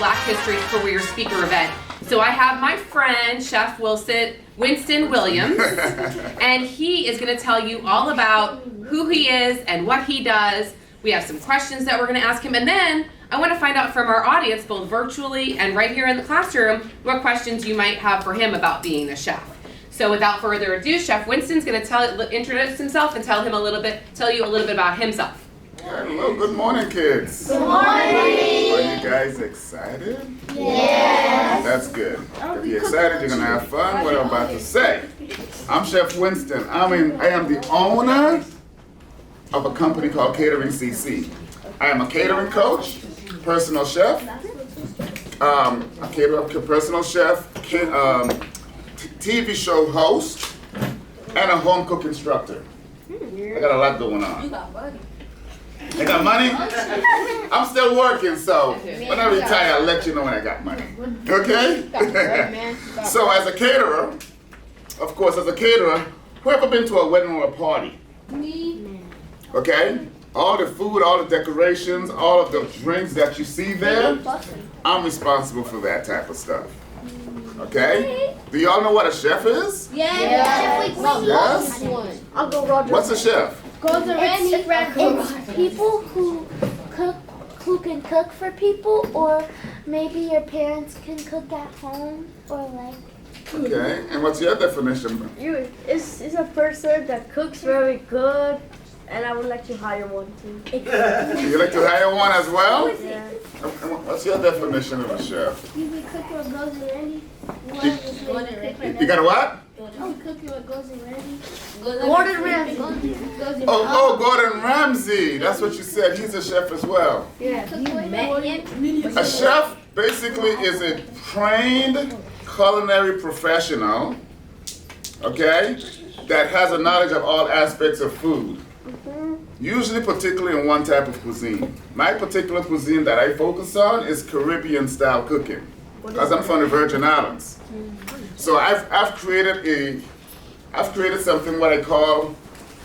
Black History Career Speaker event. So I have my friend, Chef Winston Williams, and he is going to tell you all about who he is and what he does. We have some questions that we're going to ask him, and then I want to find out from our audience, both virtually and right here in the classroom, what questions you might have for him about being a chef. So without further ado, Chef Winston's going to introduce himself and tell you a little bit about himself. Hello, good morning, kids. Good morning. Are you guys excited? Yes. That's good. If you're excited, you're going to have fun. What I'm about to say. I'm Chef Winston. I am the owner of a company called Catering CC. I am a catering coach, personal chef, a personal chef, TV show host, and a home cook instructor. I got a lot going on. You got money. I got money? I'm still working, so when I retire, I'll let you know when I got money. Okay? So as a caterer, of course, who ever been to a wedding or a party? Me. Okay? All the food, all the decorations, all of the drinks that you see there, I'm responsible for that type of stuff. Okay? Do y'all know what a chef is? Yes. Yes? Uncle Roger. What's a chef? It's people who can cook for people, or maybe your parents can cook at home, or like. Okay, and what's your definition? It's a person that cooks very good, and I would like to hire one too. You like to hire one as well? Yeah. What's your definition of a chef? You can cook what goes already. You got a what? You cook what goes already. Gordon Ramsay. Oh, Gordon Ramsay. That's what you said. He's a chef as well. Yeah. A chef basically is a trained culinary professional, okay, that has a knowledge of all aspects of food. Usually particularly in one type of cuisine. My particular cuisine that I focus on is Caribbean style cooking, because I'm from the Virgin Islands. So I've created something what I call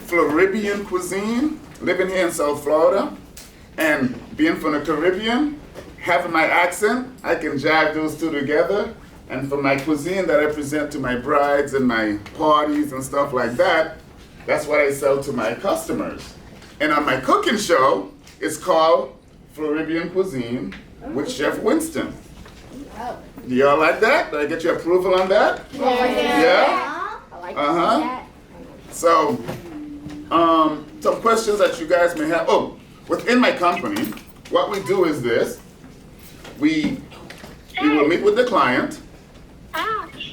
Floridian cuisine, living here in South Florida, and being from the Caribbean, having my accent, I can jive those two together. And for my cuisine that I present to my brides and my parties and stuff like that, that's what I sell to my customers. And on my cooking show, it's called Floridian Cuisine with Chef Winston. Do y'all like that? Did I get your approval on that? Yeah? Uh-huh. So, some questions that you guys may have. Oh, within my company, what we do is this. We will meet with the client.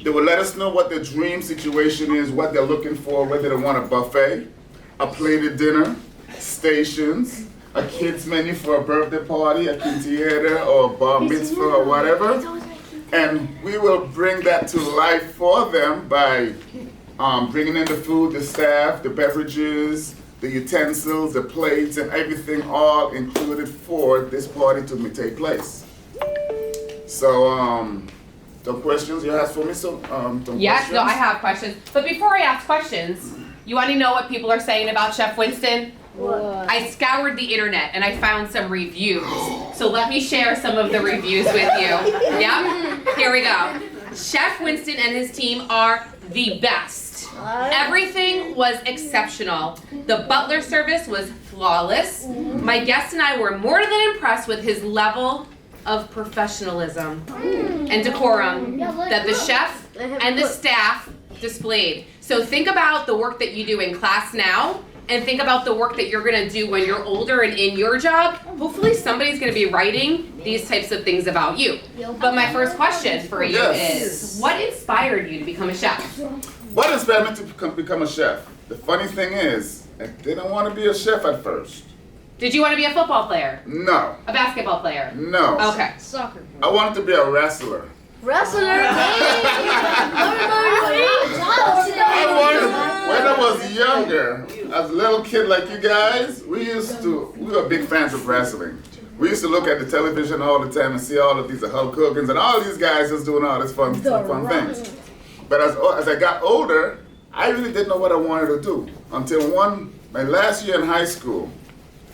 They will let us know what their dream situation is, what they're looking for, whether they want a buffet, a plated dinner, stations, a kid's menu for a birthday party, a quinceañera, or a bar mitzvah, or whatever. And we will bring that to life for them by bringing in the food, the staff, the beverages, the utensils, the plates, and everything all included for this party to take place. So, some questions you asked for me? Yes, no, I have questions. But before I ask questions, you want to know what people are saying about Chef Winston? What? I scoured the internet and I found some reviews. So let me share some of the reviews with you. Yep, here we go. Chef Winston and his team are the best. Everything was exceptional. The butler service was flawless. My guest and I were more than impressed with his level of professionalism and decorum that the chef and the staff displayed. So think about the work that you do in class now, and think about the work that you're gonna do when you're older and in your job. Hopefully somebody's gonna be writing these types of things about you. But my first question for you is, what inspired you to become a chef? What inspired me to become a chef? The funny thing is, I didn't want to be a chef at first. Did you want to be a football player? No. A basketball player? No. Okay. Soccer. I wanted to be a wrestler. Wrestler. When I was younger, as a little kid like you guys, we were big fans of wrestling. We used to look at the television all the time and see all of these Hulk Hogan's and all these guys just doing all these fun things. But as I got older, I really didn't know what I wanted to do until my last year in high school.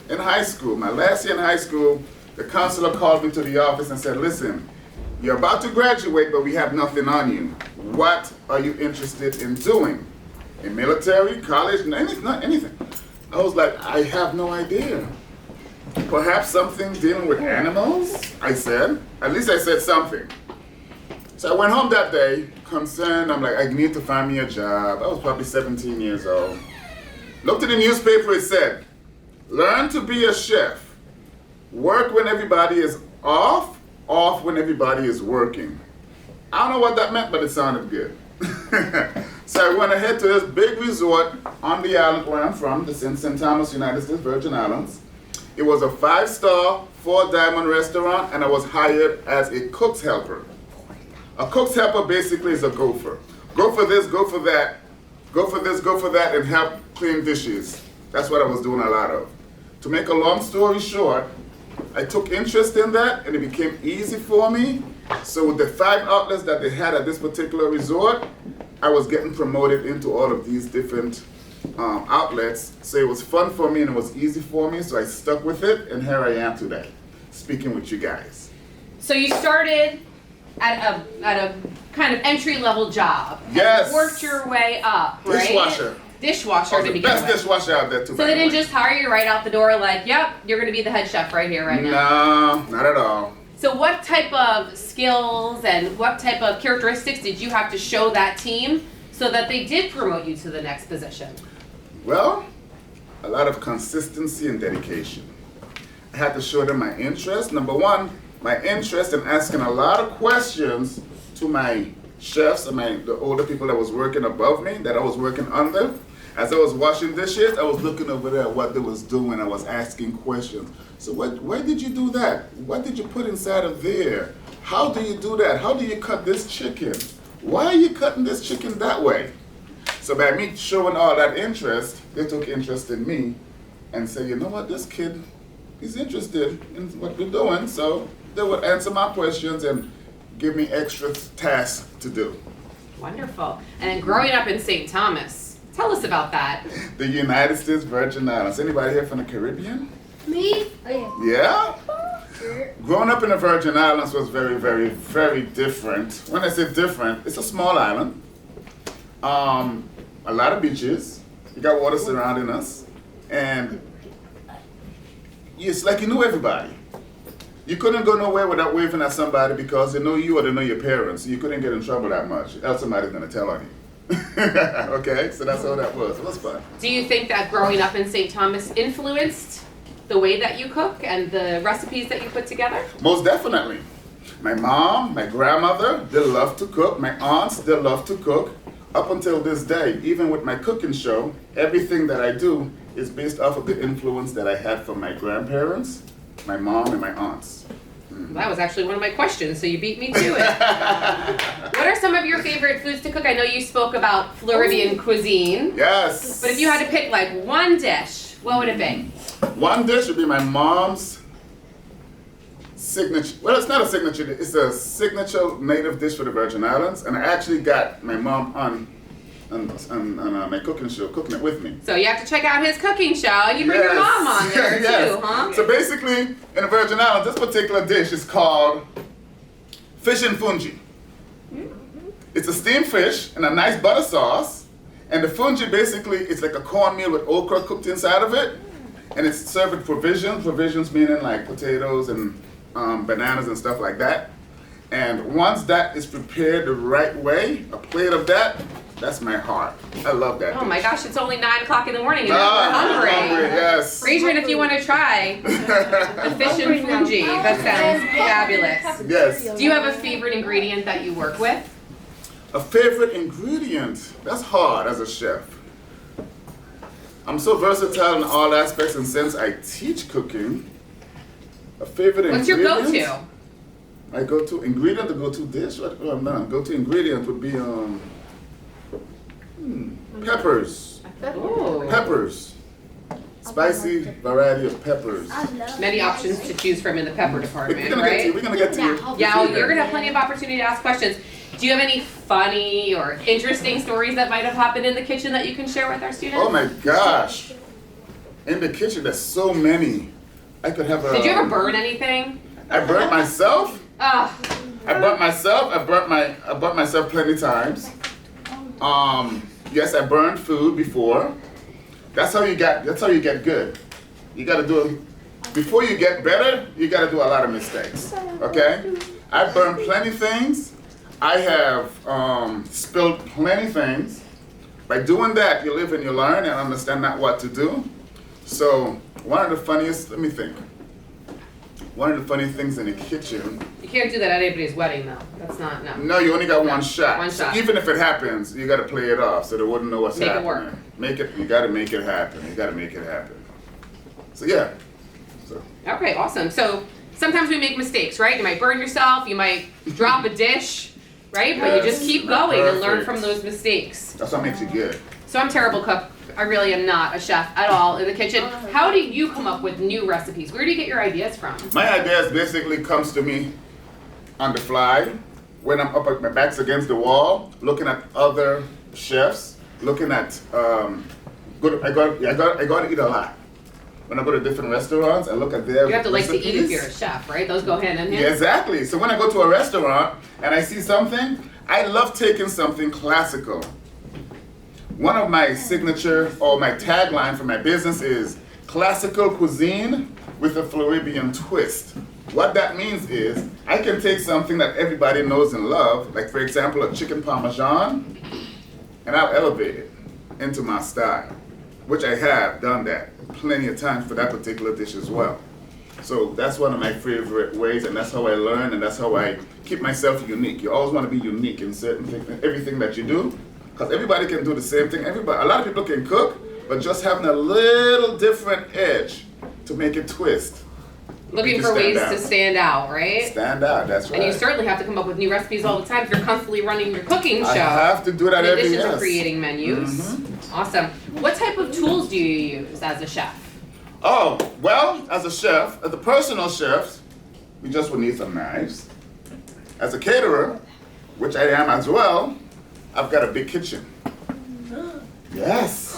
My last year in high school, the counselor called me to the office and said, listen, you're about to graduate, but we have nothing on you. What are you interested in doing? In military, college, anything. I was like, I have no idea. Perhaps something dealing with animals, I said. At least I said something. So I went home that day, concerned. I'm like, I need to find me a job. I was probably 17 years old. Looked at the newspaper, it said, learn to be a chef. Work when everybody is off when everybody is working. I don't know what that meant, but it sounded good. So I went ahead to this big resort on the island where I'm from, the St. Thomas, United States Virgin Islands. It was a 5-star, 4-diamond restaurant, and I was hired as a cook's helper. A cook's helper basically is a gopher. Go for this, go for that, go for this, go for that, and help clean dishes. That's what I was doing a lot of. To make a long story short, I took interest in that, and it became easy for me. So with the 5 outlets that they had at this particular resort, I was getting promoted into all of these different outlets. So it was fun for me and it was easy for me, so I stuck with it, and here I am today, speaking with you guys. So you started at a kind of entry-level job. Yes. And worked your way up, right? Dishwasher. Dishwasher I was to the begin best with. dishwasher out there too. So they didn't just hire you right out the door like, yep, you're going to be the head chef right here, right now. No, not at all. So what type of skills and what type of characteristics did you have to show that team so that they did promote you to the next position? Well, a lot of consistency and dedication. I had to show them my interest. Number one, my interest in asking a lot of questions to my chefs and the older people that was working above me, that I was working under. As I was washing dishes, I was looking over there at what they was doing. I was asking questions. So why did you do that? What did you put inside of there? How do you do that? How do you cut this chicken? Why are you cutting this chicken that way? So by me showing all that interest, they took interest in me and said, you know what, this kid, he's interested in what we're doing. So they would answer my questions and give me extra tasks to do. Wonderful. And then growing up in St. Thomas, tell us about that. The United States Virgin Islands. Anybody here from the Caribbean? Me? Oh, Yeah? Growing up in the Virgin Islands was very, very, very different. When I say different, it's a small island. A lot of beaches. You got water surrounding us. And it's like you knew everybody. You couldn't go nowhere without waving at somebody because they know you or they know your parents. You couldn't get in trouble that much, else somebody's going to tell on you. Okay, so that's all that was. It was fun. Do you think that growing up in St. Thomas influenced the way that you cook and the recipes that you put together? Most definitely. My mom, my grandmother, they love to cook. My aunts, they love to cook. Up until this day, even with my cooking show, everything that I do is based off of the influence that I had from my grandparents, my mom, and my aunts. That was actually one of my questions, so you beat me to it. What are some of your favorite foods to cook? I know you spoke about Floridian cuisine. Yes. But if you had to pick like one dish, what would it be? One dish would be my mom's signature. Well, it's not a signature. It's a signature native dish for the Virgin Islands, and I actually got my mom on my cooking show, cooking it with me. So you have to check out his cooking show, and you bring your mom on there Yes. too, huh? So basically, in the Virgin Islands, this particular dish is called fish and fungi. It's a steamed fish and a nice butter sauce, and the fungi basically it's like a cornmeal with okra cooked inside of it, and it's served with provisions meaning like potatoes and bananas and stuff like that. And once that is prepared the right way, a plate of that, that's my heart. I love that Oh my dish. gosh, it's only 9 o'clock in the morning and now Ah, we're hungry. yes. Raise your hand if you want to try the fish and fungi. That sounds fabulous. Yes. Do you have a favorite ingredient that you work with? A favorite ingredient? That's hard as a chef. I'm so versatile in all aspects, and since I teach cooking, a favorite What's your ingredient? go-to? My go-to ingredient, the go-to dish? Go-to ingredient would be peppers. Ooh. Peppers. Spicy variety of peppers. Many options to choose from in the pepper We're department, gonna right? get to you. Yeah, well, you're gonna have plenty of opportunity to ask questions. Do you have any funny or interesting stories that might have happened in the kitchen that you can share with our students? Oh my gosh. In the kitchen, there's so many. I could have a. Did you ever burn anything? I burnt myself. Ugh. I burnt myself. I burnt myself plenty times. Yes, I burned food before. That's how you get good. You gotta do before you get better, you gotta do a lot of mistakes. Okay? I've burned plenty things. I have spilled plenty things. By doing that, you live and you learn and understand not what to do. So one of the funniest things in the kitchen. You can't do that at anybody's wedding, though. That's not, no. No, you only got one shot. One So shot. even if it happens, you got to play it off so they wouldn't know what's Make it happening. work. You got to make it happen. You got to make it happen. So yeah. So Okay, awesome. So sometimes we make mistakes, right? You might burn yourself, you might drop a dish, right? But you just Yes. keep going and learn Perfect. from those mistakes. that's what makes you good. So I'm a terrible cook. I really am not a chef at all in the kitchen. How do you come up with new recipes? Where do you get your ideas from? My ideas basically comes to me on the fly when I'm up at my back's against the wall, looking at other chefs, looking at I got to eat a lot. When I go to different restaurants, I look at their You have to like to eat if recipes. you're a chef, right? Those go hand in hand. Yeah, exactly. So when I go to a restaurant and I see something, I love taking something classical. One of my signature or my tagline for my business is classical cuisine with a Floridian twist. What that means is I can take something that everybody knows and love, like for example a chicken parmesan, and I'll elevate it into my style, which I have done that plenty of times for that particular dish as well. So that's one of my favorite ways, and that's how I learn, and that's how I keep myself unique. You always want to be unique in certain things, in everything that you do, because everybody can do the same thing. A lot of people can cook, but just having a little different edge to make it twist. Looking Make it for ways stand to out. stand out, right? Stand out, that's right. And you certainly have to come up with new recipes all the time if you're constantly running your cooking show. I have to do that in every addition year. to creating menus. Awesome. What type of tools do you use as a chef? Oh, well, as a chef, as a personal chef, we just would need some knives. As a caterer, which I am as well, I've got a big kitchen. Yes.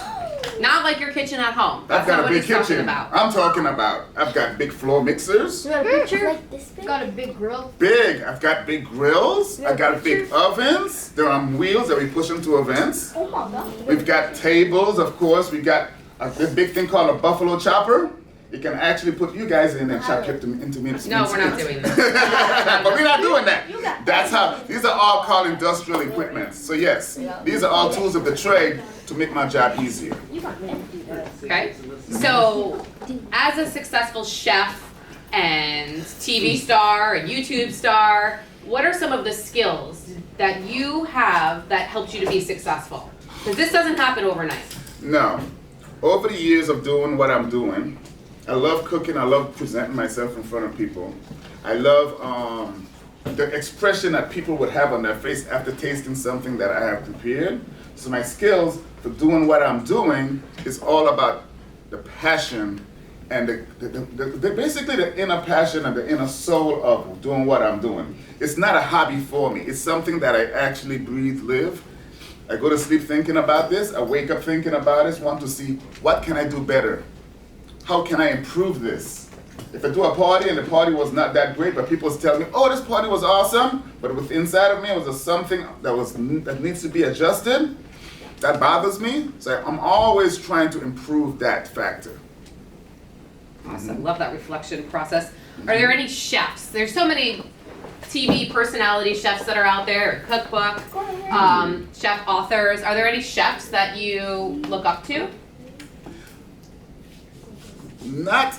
Not like your kitchen at home. I've That's got not a what big he's talking kitchen. about. I'm talking about, I've got big floor mixers. You got a picture? Like this big? Got a big grill. Big. I've got big grills. Yeah, I've got big pictures. ovens. There are wheels that we push into events. Oh my god. We've got tables, of course. We've got this big thing called a buffalo chopper. You can actually put you guys in and chop it into mince. No, we're not doing that. But we're not doing that. That's how, these are all called industrial equipment. So yes, these are all tools of the trade to make my job easier. Okay? So, as a successful chef and TV star, and YouTube star, what are some of the skills that you have that helped you to be successful? Because this doesn't happen overnight. No. Over the years of doing what I'm doing, I love cooking, I love presenting myself in front of people. I love the expression that people would have on their face after tasting something that I have prepared. So my skills for doing what I'm doing is all about the passion and basically the inner passion and the inner soul of doing what I'm doing. It's not a hobby for me. It's something that I actually breathe, live. I go to sleep thinking about this. I wake up thinking about it. Want to see what can I do better? How can I improve this? If I do a party and the party was not that great, but people tell me, "Oh, this party was awesome," but with inside of me it was just something that needs to be adjusted. That bothers me. So I'm always trying to improve that factor. Awesome. Love that reflection process. Are there any chefs? There's so many TV personality chefs that are out there, cookbook, chef authors. Are there any chefs that you look up to? Not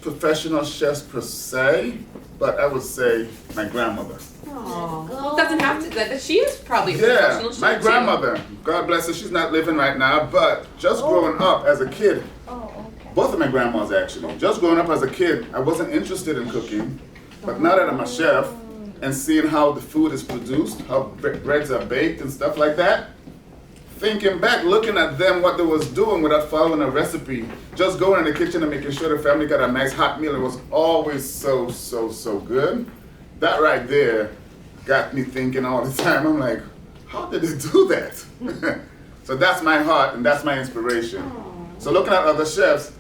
professional chefs per se, but I would say my grandmother. Oh, it doesn't have to. She is probably a Yeah, professional chef my too. grandmother, God bless her, she's not living right now, but just growing up as a kid, both of my grandmas actually, just growing up as a kid, I wasn't interested in cooking, but now that I'm a chef and seeing how the food is produced, how breads are baked and stuff like that, thinking back, looking at them, what they was doing without following a recipe, just going in the kitchen and making sure the family got a nice hot meal, it was always so, so, so good. That right there got me thinking all the time. I'm like, how did they do that? So that's my heart and that's my inspiration. So looking at other chefs,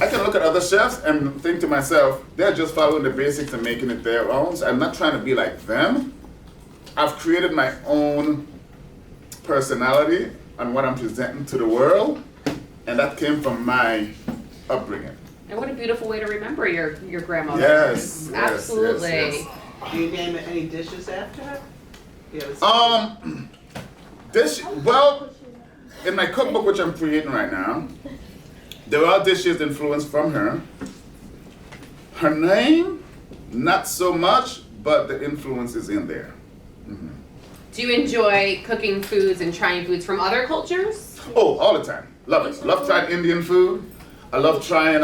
I can look at other chefs and think to myself, they're just following the basics and making it their own. So I'm not trying to be like them. I've created my own personality on what I'm presenting to the world, and that came from my upbringing. And what a beautiful way to remember your grandmother. Yes, yes, Absolutely. yes, Do you name any dishes after her? Well, in my cookbook, which I'm creating right now, there are dishes influenced from her. Her name, not so much, but the influence is in there. Do you enjoy cooking foods and trying foods from other cultures? Oh, all the time. Love it. Love trying Indian food. I love trying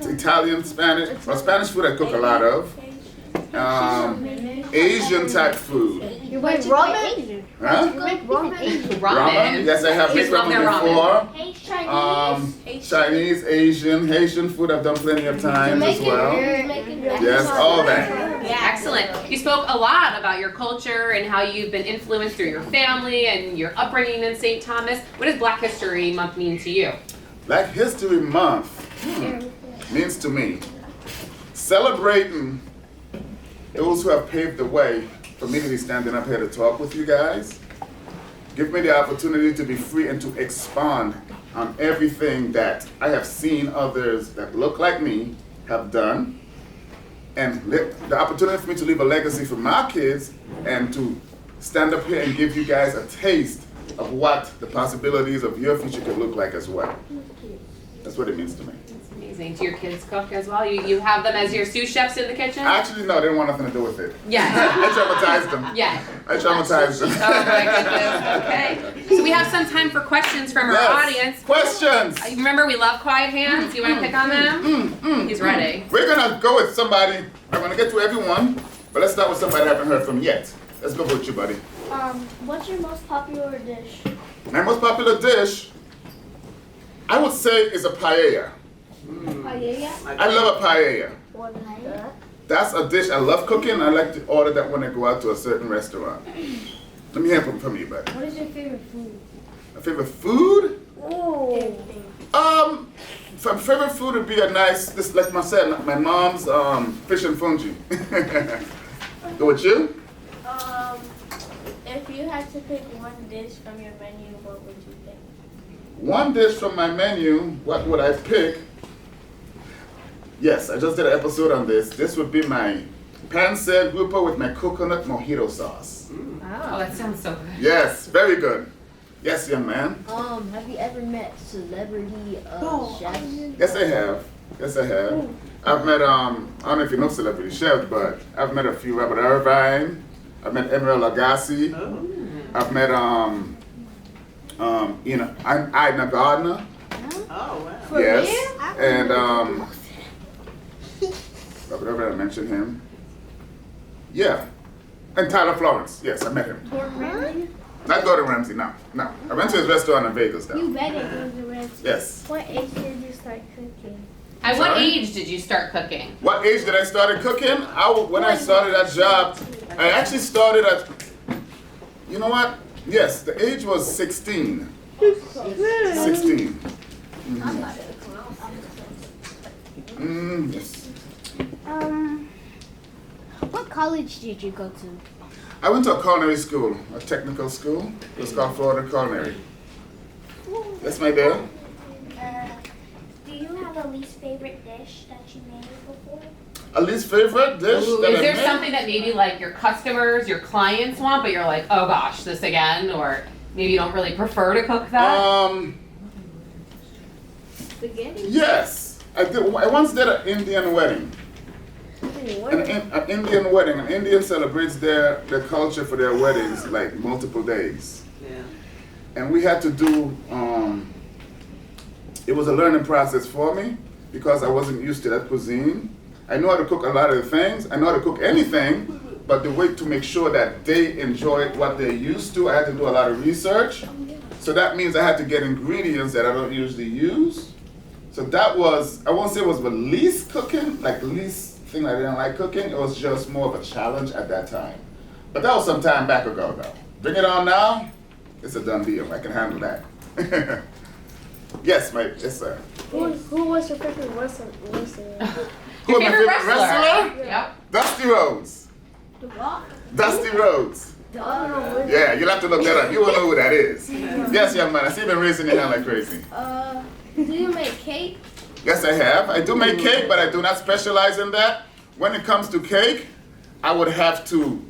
Italian, Spanish. Well, Spanish food I cook a lot of. Asian type food. You make ramen? Huh? You make ramen? Ramen. Yes, I have made Kids love their ramen before. Chinese. Chinese, Asian, Haitian food I've done plenty of times as well. Yes, all that. Excellent. You spoke a lot about your culture and how you've been influenced through your family and your upbringing in St. Thomas. What does Black History Month mean to you? Black History Month means to me celebrating those who have paved the way for me to be standing up here to talk with you guys. Give me the opportunity to be free and to expand on everything that I have seen others that look like me have done, and the opportunity for me to leave a legacy for my kids and to stand up here and give you guys a taste of what the possibilities of your future could look like as well. That's what it means to me. That's amazing. Do your kids cook as well? You have them as your sous chefs in the kitchen? Actually, no, they didn't want nothing to do with it. Yeah. I traumatized them. Yeah. I traumatized them. Oh my goodness. Okay. So we have some time for questions from our audience. Questions. Remember, we love quiet hands. You want to pick on them? He's ready. We're gonna go with somebody. I'm gonna get to everyone, but let's start with somebody I haven't heard from yet. Let's go with you, buddy. What's your most popular dish? My most popular dish, I would say, is a paella. Paella? I love a paella. What is that? That's a dish I love cooking. I like to order that when I go out to a certain restaurant. Let me hear from you, buddy. What is your favorite food? My favorite food? Oh. My favorite food would be a nice, this like I said, my mom's fish and fungi. Go with you? If you had to pick one dish from your menu, what would you pick? One dish from my menu, what would I pick? Yes, I just did an episode on this. This would be my pancit grouper with my coconut mojito sauce. Oh, that sounds so good. Yes, very good. Yes, young man. Have you ever met celebrity chefs? Yes, I have. Yes, I have. I've met, I don't know if you know celebrity chefs, but I've met a few. Robert Irvine. I've met Emeril Lagasse. I've met, Ina Gardner. Oh, wow. For Yes. real? And, Robert Irvine, I mentioned him. Yeah. And Tyler Florence. Yes, I met him. Gordon Ramsay? Not Gordon Ramsay, no. No. I went to his restaurant in Vegas, though. You bet it Gordon Ramsay. Yes. What age did you start cooking? At what Sorry? age did you start cooking? What age did I start cooking? When I started that job, I actually started at, you know what? Yes, the age was 16. 16. Yes. What college did you go to? I went to a culinary school, a technical school. It was called Florida Culinary. Yes, my dear. Do you have a least favorite dish that you made before? A least favorite dish Ooh, that is I there made? something that maybe like your customers, your clients want, but you're like, oh gosh, this again? Or maybe you don't really prefer to cook that? Spaghetti? Yes. I once did an Indian wedding. An Indian wedding. An Indian celebrates their culture for their weddings like multiple days. Yeah. And we had to do, it was a learning process for me because I wasn't used to that cuisine. I know how to cook a lot of the things. I know how to cook anything, but the way to make sure that they enjoyed what they're used to, I had to do a lot of research. So that means I had to get ingredients that I don't usually use. So that was, I won't say it was the least cooking, like the least thing I didn't like cooking. It was just more of a challenge at that time. But that was some time back ago though. Bring it on now, it's a done deal. I can handle that. Yes, yes, sir. Who was your favorite wrestler? Your Who, my favorite favorite wrestler? Yep. Dusty Rhodes. Dusty Rhodes. Yeah. Yeah, you'll have to look that up. You will know who that is. Yes, young man. I see you been raising your hand like crazy. Do you make cake? Yes, I have. I do make cake, but I do not specialize in that. When it comes to cake, I would have to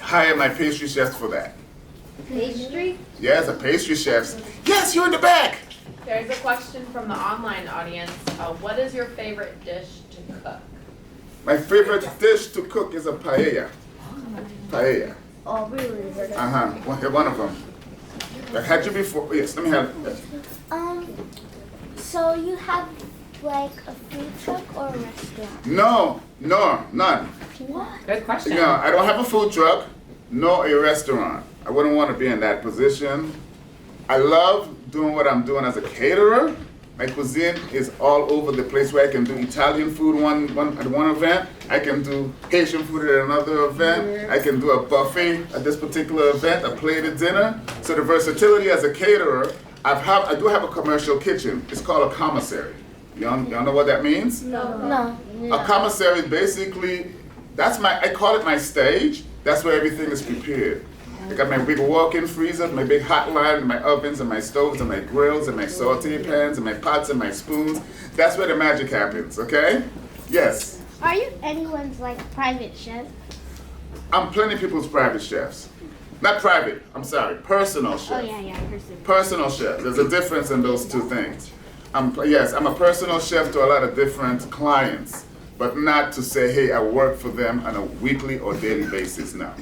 hire my pastry chefs for that. Pastry? Yes, a pastry chefs. Yes, you're in the back. There's a question from the online audience. What is your favorite dish to cook? My favorite dish to cook is a paella. Paella. Oh, really? Uh-huh. One of them. I had you before. Yes, let me have it. So you have like a food truck or a restaurant? No, none. What? Good question. No, I don't have a food truck, nor a restaurant. I wouldn't want to be in that position. I love doing what I'm doing as a caterer. My cuisine is all over the place where I can do Italian food at one event. I can do Haitian food at another event. I can do a buffet at this particular event, a plated dinner. So the versatility as a caterer, I do have a commercial kitchen. It's called a commissary. Y'all know what that means? No. A commissary is basically, I call it my stage. That's where everything is prepared. I got my big walk-in freezer, my big hot line, my ovens and my stoves and my grills and my saute pans and my pots and my spoons. That's where the magic happens, okay? Yes. Are you anyone's like private chef? I'm plenty of people's private chefs. Not private, I'm sorry, personal chef. Oh yeah, person. Personal chef, there's a difference in those two things. Yes, I'm a personal chef to a lot of different clients, but not to say, hey, I work for them on a weekly or daily basis now.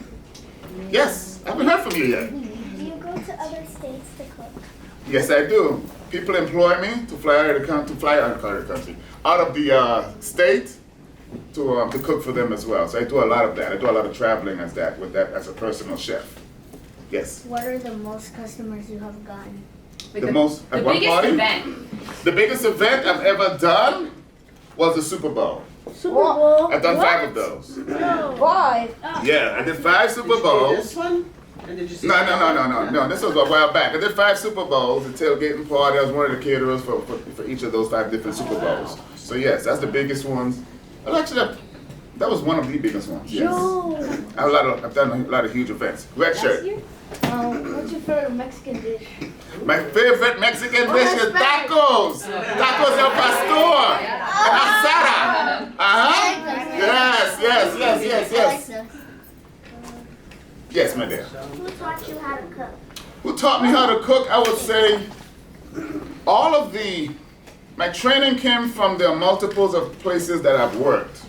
Yes, I haven't heard from you yet. Do you go to other states to cook? Yes, I do. People employ me to fly out of the country, out of the state to cook for them as well. So I do a lot of that. I do a lot of traveling as a personal chef. Yes. What are the most customers you have gotten? Like The most the at one biggest party? event. The biggest event I've ever done was the Super Bowl. Super Bowl. I've done 5 of those. Why? Yeah, I did 5 Super Bowls. This one? And did you see No. This was a while back. I did 5 Super Bowls, the tailgating party. I was one of the caterers for each of those 5 different Super Bowls. So yes, that's the biggest ones. Well, actually, that was one of the biggest ones. Yes. I've done a lot of huge events. Red shirt. What's your favorite Mexican dish? My favorite Mexican dish is tacos. Tacos al pastor. And asada. Yes. Yes, my dear. Who taught you how to cook? Who taught me how to cook? I would say my training came from the multiples of places that I've worked.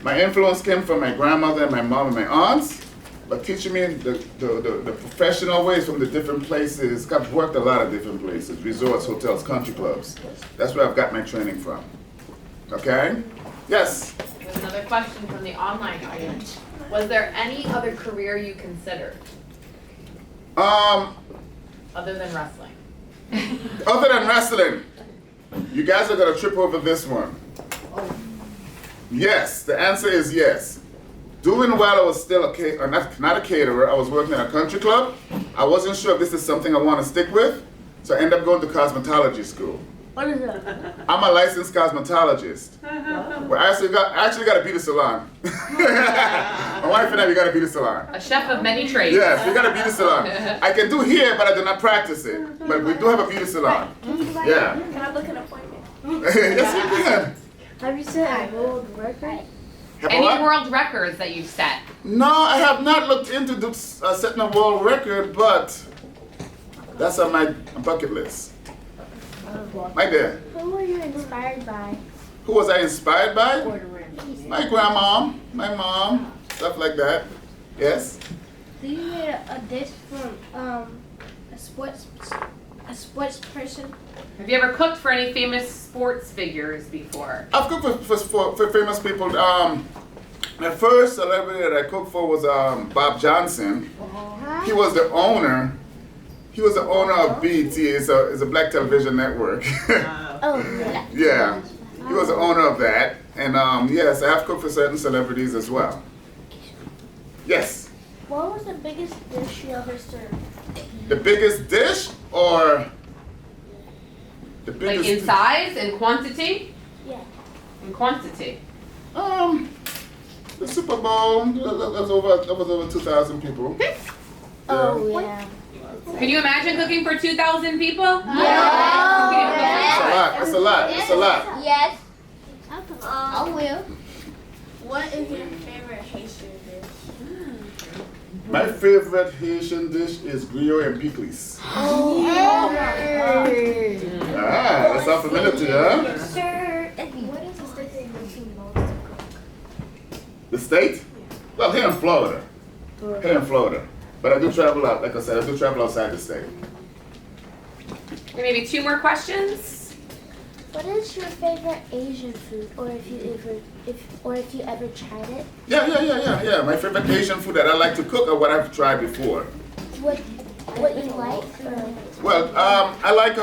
My influence came from my grandmother and my mom and my aunts, but teaching me the professional ways from the different places. I've worked a lot of different places, resorts, hotels, country clubs. That's where I've got my training from. Okay? Yes? There's another question from the online audience. Was there any other career you considered other than wrestling? Other than wrestling, you guys are gonna trip over this one. Yes, the answer is yes. Doing while I was still not a caterer, I was working at a country club. I wasn't sure if this is something I want to stick with, so I ended up going to cosmetology school. What is that? I'm a licensed cosmetologist. Well, I actually got a beauty salon. My wife and I, we got a beauty salon. A chef of many trades. Yes, we got a beauty salon. I can do here, but I do not practice it. But we do have a beauty salon. Yeah. Can I book an appointment? Yes, you can. Have you set a world record? Have Any what? world records that you've set? No, I have not looked into setting a world record, but that's on my bucket list. Right there. Who were you inspired by? Who was I inspired by? My grandma, my mom, stuff like that. Yes. Do you need a dish from a sports person? Have you ever cooked for any famous sports figures before? I've cooked for famous people. My first celebrity that I cooked for was Bob Johnson. He was the owner. He was the owner of BET. It's a black television network. Yeah. He was the owner of that. And yes, I have cooked for certain celebrities as well. Yes. What was the biggest dish you ever served? The biggest dish or The Like biggest. in size and quantity? Yeah. In quantity. The Super Bowl, that was over 2,000 people. Oh yeah. Can you imagine cooking for 2,000 people? It's a lot. It's a lot. Yes. I will. What is your favorite Haitian dish? My favorite Haitian dish is griot and pickles. Oh. That sounds familiar to you, huh? Sure. What is the state that you most to cook? The state? Well, here in Florida. Here in Florida. But I do travel out, like I said, I do travel outside the state. Maybe 2 more questions. What is your favorite Asian food, or if you ever tried it? Yeah. My favorite Asian food that I like to cook or what I've tried before. What you like? Or? Well, I like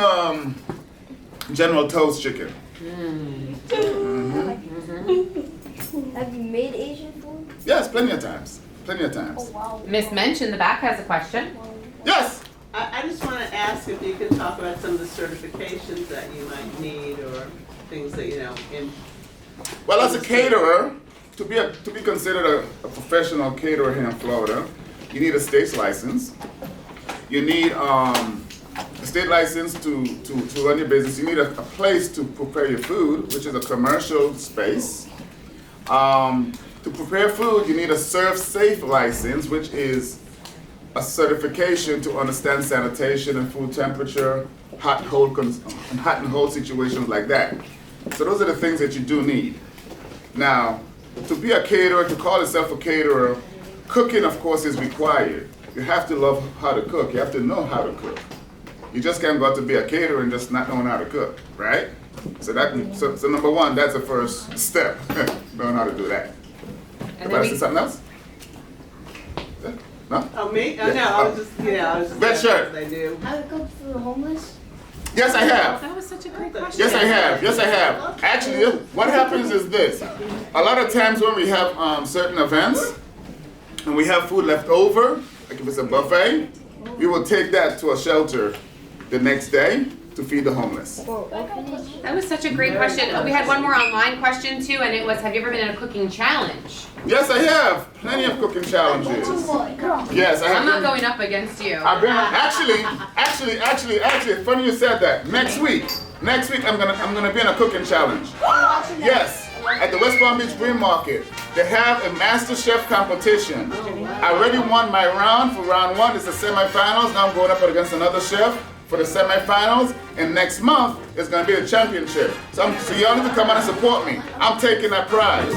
General Tso's chicken. Have you made Asian food? Yes, plenty of times. Plenty of times. Wow. Miss Mensch in the back has a question. Yes. I just want to ask if you could talk about some of the certifications that you might need or things that, in. Well, as a caterer, to be considered a professional caterer here in Florida, you need a state license. You need a state license to run your business. You need a place to prepare your food, which is a commercial space. To prepare food, you need a Serve Safe license, which is a certification to understand sanitation and food temperature, hot and cold situations like that. So those are the things that you do need. Now, to be a caterer, to call yourself a caterer, cooking, of course, is required. You have to love how to cook. You have to know how to cook. You just can't go out to be a caterer and just not knowing how to cook, right? So number one, that's the first step, knowing how to do that. And Anybody then say something else? Yeah? No? Oh, me? Oh, Yeah. no, I was just. Red shirt. They do. I would cook for the homeless. Yes, I have. That was such a great question. Yes, I have. Yes, I have. Actually, what happens is this. A lot of times when we have certain events and we have food left over, like if it's a buffet, we will take that to a shelter the next day to feed the homeless. That was such a great question. We had one more online question too, and it was, have you ever been in a cooking challenge? Yes, I have. Plenty of cooking challenges. Yes, I have. I'm not going up against you. I've been actually. Funny you said that. Next week, I'm gonna be in a cooking challenge. Yes, at the West Palm Beach Green Market, they have a Master Chef competition. I already won my round for round 1. It's the semifinals. Now I'm going up against another chef for the semifinals, and next month is gonna be the championship. So y'all need to come out and support me. I'm taking that prize.